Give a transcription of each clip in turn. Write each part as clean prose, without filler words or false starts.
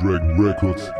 Dragon Records.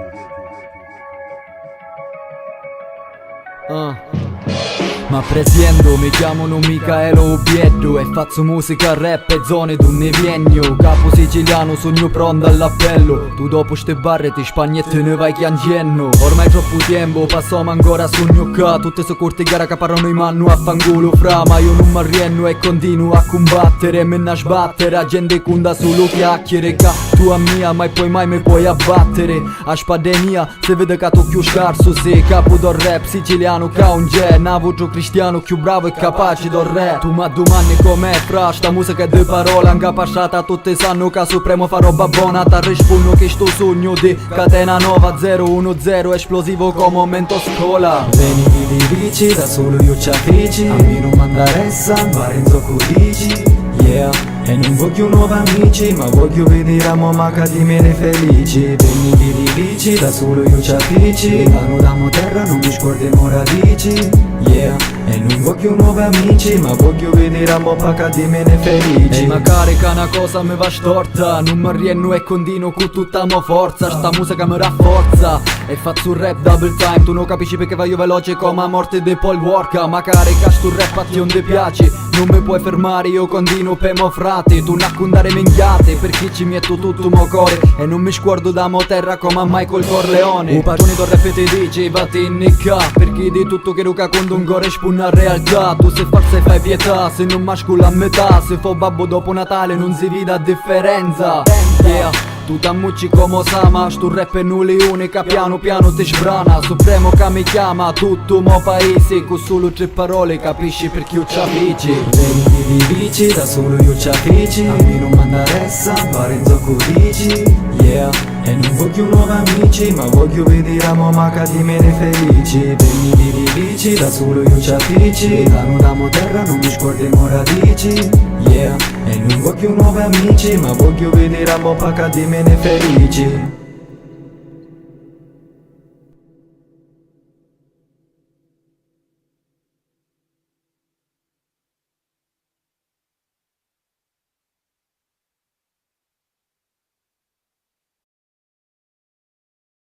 Ma presiendo, mi chiamano Micaelo Obietto e faccio musica rap e zone d'un neviegno. Capo siciliano, sogno pronto all'appello. Tu dopo ste barre ti spagni e te ne vai chiangienno. Ormai troppo tempo, passiamo ancora sogno qua. Tutte so corte gara che parlano in mano a fangolo fra. Ma io non mi arrenno e continuo a combattere. Me ne sbattere, a gente conda solo chiacchiere. Ca tua mia, mai poi mai mi puoi abbattere. A spada mia, se vede che tu più scarso. Se capo del rap siciliano ca un gen. Navo cristiano più bravo e capace del re. Tu ma domani com'è fra sta musica è due parole. Anche passata tutte sanno che supremo fa roba buona. Ti rispondo che sto sogno di catena nova 010 esplosivo come momento scuola. Veni di bici, da solo io ci avvici. A me non m'interessa andare in zocco dici. Yeah, e non voglio nuovi amici, ma voglio vedere a mamma che di me ne felici. Veni di bici, da solo io ci avvici. Lontano da mo terra non mi scordiamo radici. Yeah, e non voglio nuovi amici, ma voglio vedere a mamma che di me ne felici. E magari che una cosa mi va storta, non mi rienno e continuo con tutta mo forza. Sta musica mi rafforza e faccio un rap double time. Tu non capisci perché voglio veloce come a morte di Paul Walker. Magari che sto rap a te non ti piace, non mi puoi fermare, io continuo per mo frate. Tu non condare minchiate, perché ci metto tutto mo core. E non mi sguardo da mo terra come a Michael Corleone. Un padrone del rap ti dice vatti in nicca, perché di tutto che ruca con un gore spuna a realtà. Tu se forse fai pietà, se non mascolo a metà. Se fo babbo dopo Natale non si vede a differenza. Yeah, tu t'ammucci come Osama, sto rap è unica, piano piano ti sbrana. Supremo che mi chiama, tutto mo paese, con solo 3 parole capisci perché io ci avvici. Veni di bici, da solo io ci avvici. A me non m'interessa andare in zocco dici. Yeah, e non voglio nuovi amici, ma voglio vedere a mamma che di me ne felici. Veni di bici, da solo io ci avvici. Lontano da mo terra non mi scordiamo radici. Yeah, e non voglio nuovi amici, ma voglio vedere a mamma che di me ne felici.